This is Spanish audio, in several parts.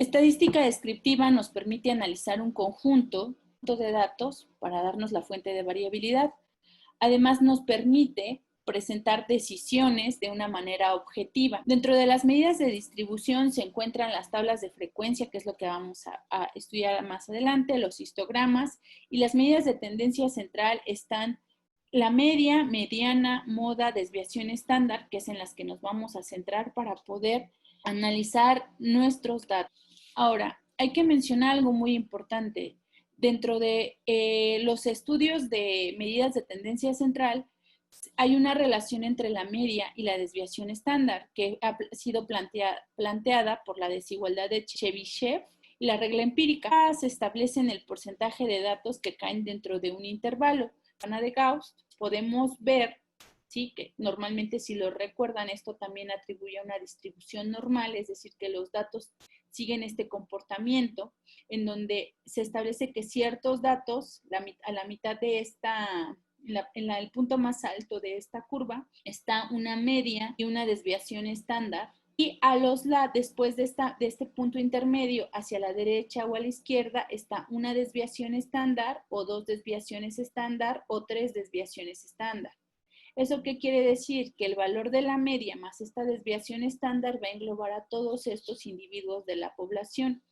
Estadística descriptiva nos permite analizar un conjunto de datos para darnos la fuente de variabilidad. Además, nos permite presentar decisiones de una manera objetiva. Dentro de las medidas de distribución se encuentran las tablas de frecuencia, que es lo que vamos a estudiar más adelante, los histogramas, y las medidas de tendencia central están la media, mediana, moda, desviación estándar, que es en las que nos vamos a centrar para poder analizar nuestros datos. Ahora, hay que mencionar algo muy importante. Dentro de los estudios de medidas de tendencia central, hay una relación entre la media y la desviación estándar que ha sido planteada por la desigualdad de Chebyshev y la regla empírica. Se establece en el porcentaje de datos que caen dentro de un intervalo. Ana de Gauss, podemos ver, ¿sí?, que normalmente, si lo recuerdan, esto también atribuye a una distribución normal, es decir, que los datos siguen este comportamiento en donde se establece que ciertos datos, a la mitad de esta, el punto más alto de esta curva, está una media y una desviación estándar. Y después de este punto intermedio, hacia la derecha o a la izquierda, está una desviación estándar, o dos desviaciones estándar, o tres desviaciones estándar. ¿Eso qué quiere decir? Que el valor de la media más esta desviación estándar va a englobar a todos estos individuos de la población.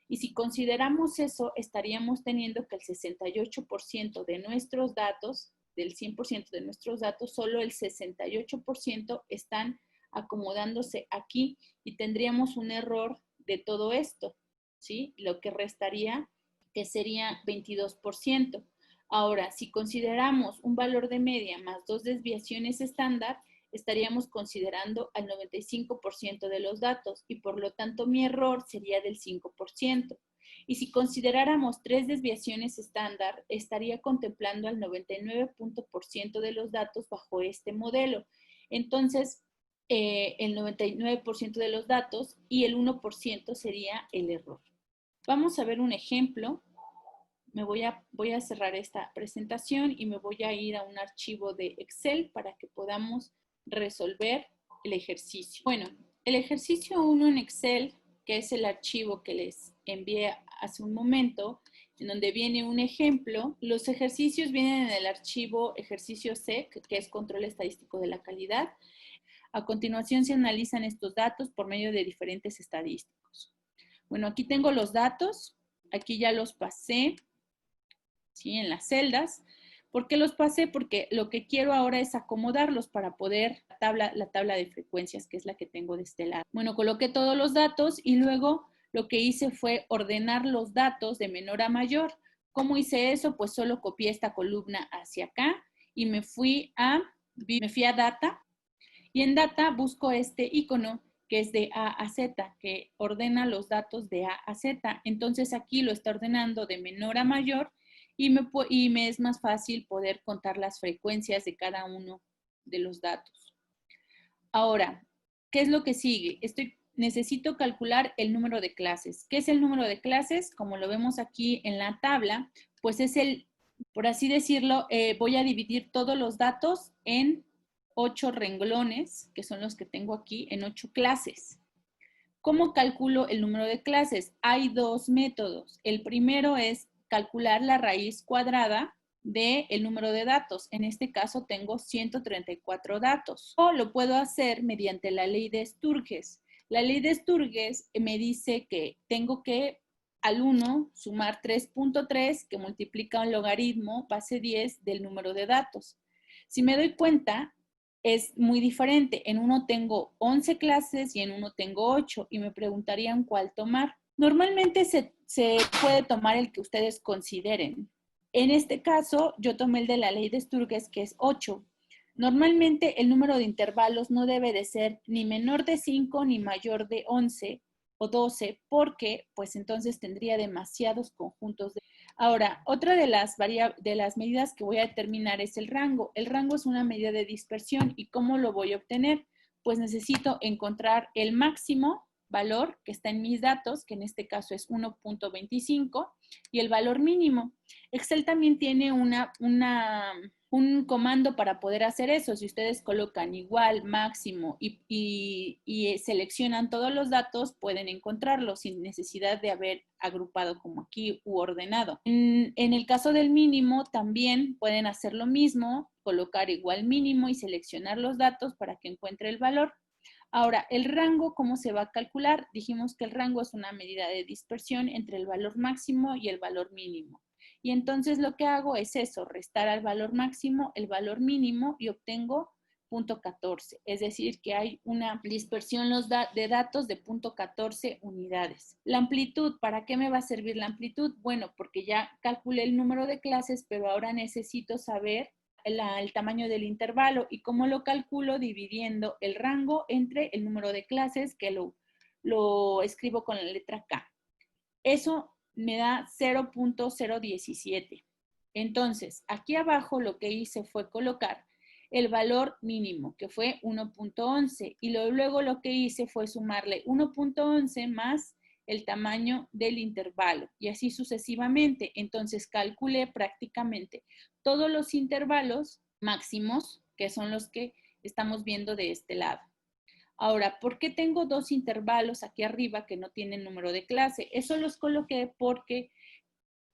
Y si consideramos eso, estaríamos teniendo que el 68% de nuestros datos, del 100% de nuestros datos, solo el 68% están acomodándose aquí, y tendríamos un error de todo esto, ¿sí? Lo que restaría, que sería 22%. Ahora, si consideramos un valor de media más dos desviaciones estándar, estaríamos considerando al 95% de los datos, y por lo tanto mi error sería del 5%. Y si consideráramos tres desviaciones estándar, estaría contemplando al 99% de los datos bajo este modelo. Entonces, el 99% de los datos, y el 1% sería el error. Vamos a ver un ejemplo. Voy a cerrar esta presentación y me voy a ir a un archivo de Excel para que podamos resolver el ejercicio. Bueno, el ejercicio 1 en Excel, que es el archivo que les envié hace un momento, en donde viene un ejemplo. Los ejercicios vienen en el archivo ejercicio SEC, que es control estadístico de la calidad. A continuación se analizan estos datos por medio de diferentes estadísticos. Bueno, aquí tengo los datos, aquí ya los pasé, ¿sí?, en las celdas. ¿Por qué los pasé? Porque lo que quiero ahora es acomodarlos para poder la tabla de frecuencias, que es la que tengo de este lado. Bueno, coloqué todos los datos y luego lo que hice fue ordenar los datos de menor a mayor. ¿Cómo hice eso? Pues solo copié esta columna hacia acá y me fui a Data, y en Data busco este icono que es de A a Z, que ordena los datos de A a Z. Entonces aquí lo está ordenando de menor a mayor, y me es más fácil poder contar las frecuencias de cada uno de los datos. Ahora, ¿qué es lo que sigue? Necesito calcular el número de clases. ¿Qué es el número de clases? Como lo vemos aquí en la tabla, pues es por así decirlo, voy a dividir todos los datos en 8 renglones, que son los que tengo aquí, en 8 clases. ¿Cómo calculo el número de clases? Hay dos métodos. El primero es calcular la raíz cuadrada del número de datos. En este caso tengo 134 datos. O lo puedo hacer mediante la ley de Sturges. La ley de Sturges me dice que tengo que al 1 sumar 3.3, que multiplica un logaritmo base 10 del número de datos. Si me doy cuenta, es muy diferente. En uno tengo 11 clases y en uno tengo 8, y me preguntarían cuál tomar. Normalmente se puede tomar el que ustedes consideren. En este caso, yo tomé el de la ley de Sturges, que es 8. Normalmente el número de intervalos no debe de ser ni menor de 5 ni mayor de 11 o 12, porque pues entonces tendría demasiados conjuntos. Ahora, otra de las medidas que voy a determinar es el rango. El rango es una medida de dispersión. ¿Y cómo lo voy a obtener? Pues necesito encontrar el máximo valor que está en mis datos, que en este caso es 1.25, y el valor mínimo. Excel también tiene una un comando para poder hacer eso. Si ustedes colocan igual, máximo y seleccionan todos los datos, pueden encontrarlos sin necesidad de haber agrupado como aquí u ordenado. En el caso del mínimo, también pueden hacer lo mismo, colocar igual mínimo y seleccionar los datos para que encuentre el valor. Ahora, el rango, ¿cómo se va a calcular? Dijimos que el rango es una medida de dispersión entre el valor máximo y el valor mínimo. Y entonces lo que hago es eso, restar al valor máximo el valor mínimo y obtengo 0.14. Es decir, que hay una dispersión de datos de 0.14 unidades. La amplitud, ¿para qué me va a servir la amplitud? Bueno, porque ya calculé el número de clases, pero ahora necesito saber el tamaño del intervalo. ¿Y cómo lo calculo? Dividiendo el rango entre el número de clases, que lo escribo con la letra K. Eso me da 0.017. Entonces, aquí abajo lo que hice fue colocar el valor mínimo, que fue 1.11, y luego lo que hice fue sumarle 1.11 más el tamaño del intervalo, y así sucesivamente. Entonces, calculé prácticamente todos los intervalos máximos, que son los que estamos viendo de este lado. Ahora, ¿por qué tengo dos intervalos aquí arriba que no tienen número de clase? Eso los coloqué porque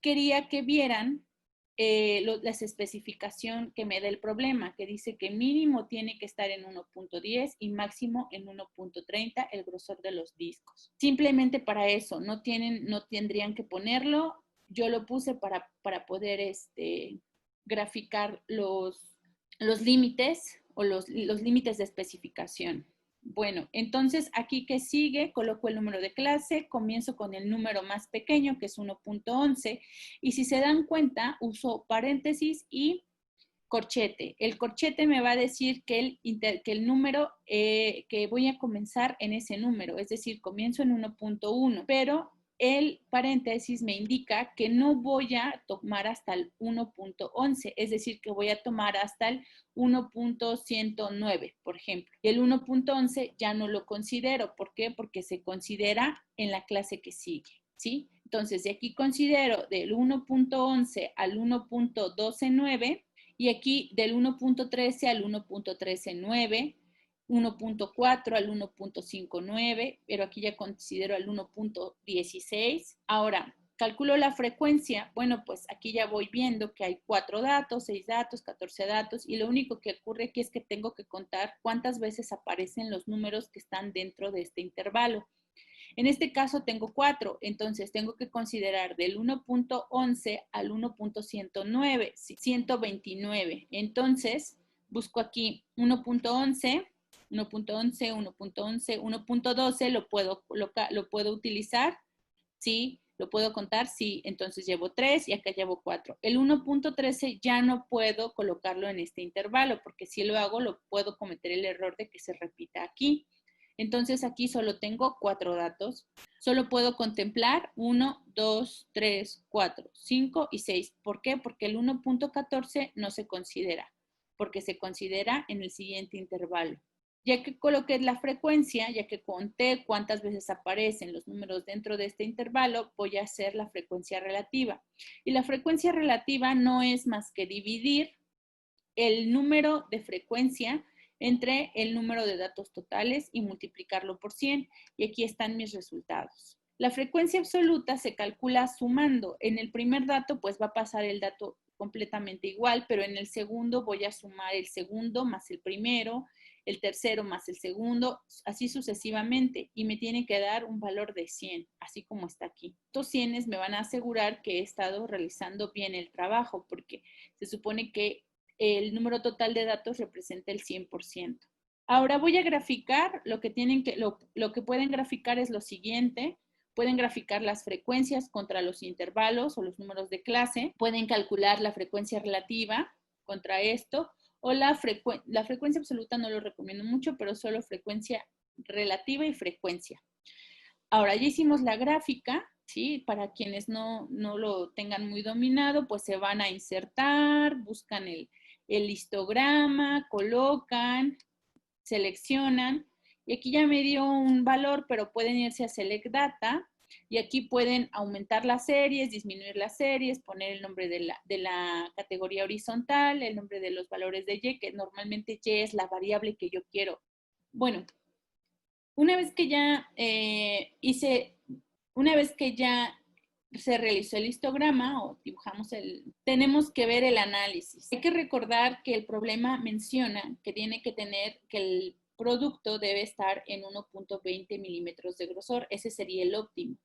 quería que vieran la especificación que me da el problema, que dice que mínimo tiene que estar en 1.10 y máximo en 1.30 el grosor de los discos. Simplemente para eso, no tendrían que ponerlo. Yo lo puse para poder graficar los límites o los límites de especificación. Bueno, entonces aquí que sigue, coloco el número de clase, comienzo con el número más pequeño, que es 1.11, y si se dan cuenta, uso paréntesis y corchete. El corchete me va a decir que el número, que voy a comenzar en ese número, es decir, comienzo en 1.1, pero el paréntesis me indica que no voy a tomar hasta el 1.11, es decir, que voy a tomar hasta el 1.109, por ejemplo. Y el 1.11 ya no lo considero. ¿Por qué? Porque se considera en la clase que sigue, ¿sí? Entonces, de aquí considero del 1.11 al 1.129 y aquí del 1.13 al 1.139, 1.4 al 1.59, pero aquí ya considero al 1.16. Ahora, calculo la frecuencia. Bueno, pues aquí ya voy viendo que hay 4 datos, 6 datos, 14 datos, y lo único que ocurre aquí es que tengo que contar cuántas veces aparecen los números que están dentro de este intervalo. En este caso tengo 4, entonces tengo que considerar del 1.11 al 1.109, 129. Entonces busco aquí 1.11, 1.11, 1.11, 1.12, lo puedo utilizar, ¿sí? ¿Lo puedo contar? Sí, entonces llevo 3 y acá llevo 4. El 1.13 ya no puedo colocarlo en este intervalo, porque si lo hago, lo puedo cometer el error de que se repita aquí. Entonces aquí solo tengo 4 datos. Solo puedo contemplar 1, 2, 3, 4, 5 y 6. ¿Por qué? Porque el 1.14 no se considera, porque se considera en el siguiente intervalo. Ya que coloqué la frecuencia, ya que conté cuántas veces aparecen los números dentro de este intervalo, voy a hacer la frecuencia relativa. Y la frecuencia relativa no es más que dividir el número de frecuencia entre el número de datos totales y multiplicarlo por 100. Y aquí están mis resultados. La frecuencia absoluta se calcula sumando. En el primer dato, pues va a pasar el dato completamente igual, pero en el segundo voy a sumar el segundo más el primero, el tercero más el segundo, así sucesivamente, y me tiene que dar un valor de 100, así como está aquí. Estos 100 me van a asegurar que he estado realizando bien el trabajo, porque se supone que el número total de datos representa el 100%. Ahora voy a graficar, lo que pueden graficar es lo siguiente. Pueden graficar las frecuencias contra los intervalos o los números de clase. Pueden calcular la frecuencia relativa contra esto. O la frecuencia absoluta no lo recomiendo mucho, pero solo frecuencia relativa y frecuencia. Ahora ya hicimos la gráfica, ¿sí? Para quienes no lo tengan muy dominado, pues se van a insertar, buscan el histograma, colocan, seleccionan, y aquí ya me dio un valor, pero pueden irse a Select Data Y aquí pueden aumentar las series, disminuir las series, poner el nombre de la categoría horizontal, el nombre de los valores de Y, que normalmente Y es la variable que yo quiero. Bueno, una vez que ya se realizó el histograma o dibujamos tenemos que ver el análisis. Hay que recordar que el problema menciona que tiene que tener, que el producto debe estar en 1.20 milímetros de grosor. Ese sería el óptimo.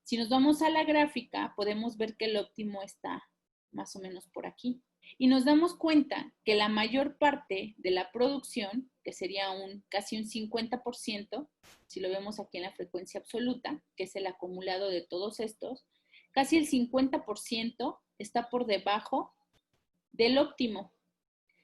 Si nos vamos a la gráfica, podemos ver que el óptimo está más o menos por aquí. Y nos damos cuenta que la mayor parte de la producción, que sería casi un 50%, si lo vemos aquí en la frecuencia absoluta, que es el acumulado de todos estos, casi el 50% está por debajo del óptimo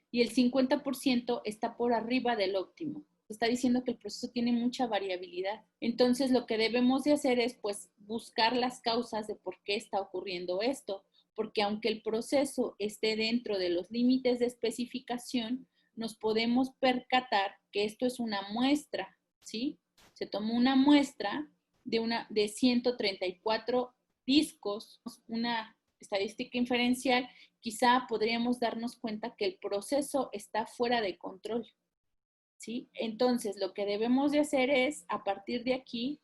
y el 50% está por arriba del óptimo. Está diciendo que el proceso tiene mucha variabilidad. Entonces, lo que debemos de hacer es, pues, buscar las causas de por qué está ocurriendo esto, porque aunque el proceso esté dentro de los límites de especificación, nos podemos percatar que esto es una muestra, ¿sí? Se tomó una muestra de 134 discos, una estadística inferencial. Quizá podríamos darnos cuenta que el proceso está fuera de control, ¿sí? Entonces, lo que debemos de hacer es, a partir de aquí,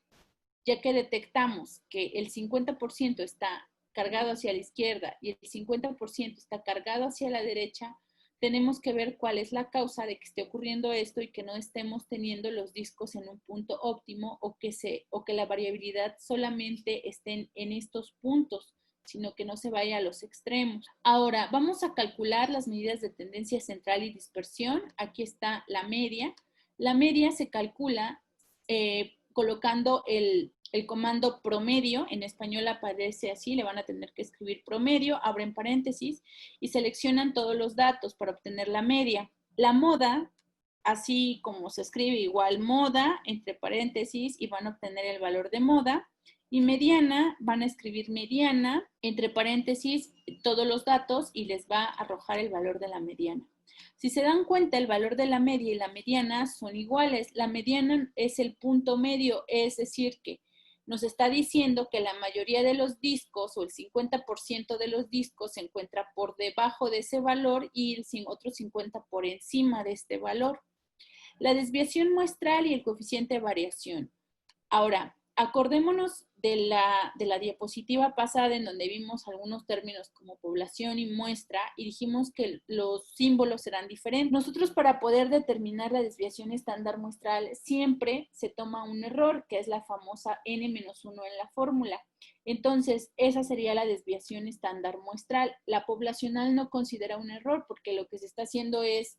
ya que detectamos que el 50% está cargado hacia la izquierda y el 50% está cargado hacia la derecha, tenemos que ver cuál es la causa de que esté ocurriendo esto y que no estemos teniendo los discos en un punto óptimo o que la variabilidad solamente esté en estos puntos, sino que no se vaya a los extremos. Ahora, vamos a calcular las medidas de tendencia central y dispersión. Aquí está la media. La media se calcula colocando el comando promedio. En español aparece así, le van a tener que escribir promedio, abren paréntesis y seleccionan todos los datos para obtener la media. La moda, así como se escribe igual moda, entre paréntesis, y van a obtener el valor de moda. Y mediana, van a escribir mediana, entre paréntesis, todos los datos y les va a arrojar el valor de la mediana. Si se dan cuenta, el valor de la media y la mediana son iguales. La mediana es el punto medio, es decir, que nos está diciendo que la mayoría de los discos o el 50% de los discos se encuentra por debajo de ese valor y el otro 50% por encima de este valor. La desviación muestral y el coeficiente de variación. Ahora, acordémonos de la diapositiva pasada en donde vimos algunos términos como población y muestra y dijimos que los símbolos serán diferentes. Nosotros, para poder determinar la desviación estándar muestral, siempre se toma un error, que es la famosa n-1 en la fórmula. Entonces, esa sería la desviación estándar muestral. La poblacional no considera un error porque lo que se está haciendo es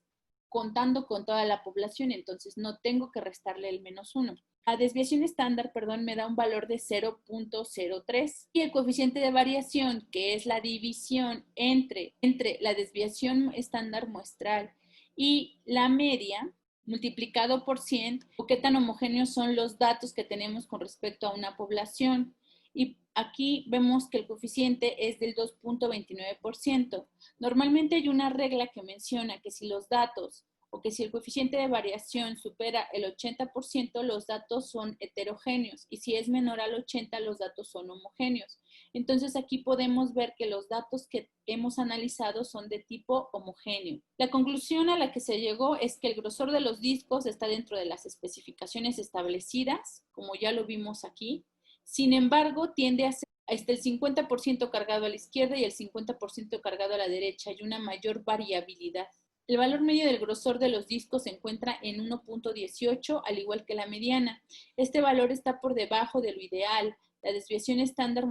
contando con toda la población, entonces no tengo que restarle el -1. La desviación estándar, me da un valor de 0.03 y el coeficiente de variación, que es la división entre la desviación estándar muestral y la media, multiplicado por 100, o qué tan homogéneos son los datos que tenemos con respecto a una población. Y aquí vemos que el coeficiente es del 2.29%. Normalmente hay una regla que menciona que si los datos o que si el coeficiente de variación supera el 80%, los datos son heterogéneos y si es menor al 80%, los datos son homogéneos. Entonces aquí podemos ver que los datos que hemos analizado son de tipo homogéneo. La conclusión a la que se llegó es que el grosor de los discos está dentro de las especificaciones establecidas, como ya lo vimos aquí. Sin embargo, tiende a ser el 50% cargado a la izquierda y el 50% cargado a la derecha y una mayor variabilidad. El valor medio del grosor de los discos se encuentra en 1.18, al igual que la mediana. Este valor está por debajo de lo ideal. La desviación estándar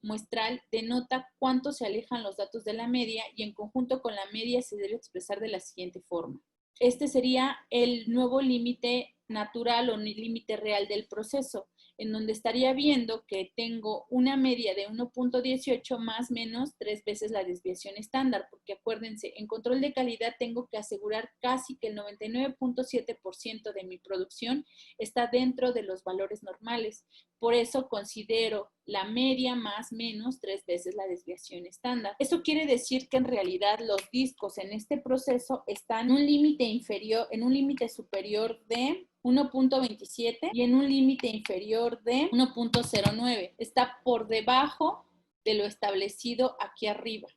muestral denota cuánto se alejan los datos de la media y en conjunto con la media se debe expresar de la siguiente forma. Este sería el nuevo límite natural o límite real del proceso, en donde estaría viendo que tengo una media de 1.18 más menos 3 veces la desviación estándar, porque acuérdense, en control de calidad tengo que asegurar casi que el 99.7% de mi producción está dentro de los valores normales. Por eso considero la media más menos 3 veces la desviación estándar. Eso quiere decir que en realidad los discos en este proceso están en un límite inferior, en un límite superior de 1.27 y en un límite inferior de 1.09. Está por debajo de lo establecido aquí arriba.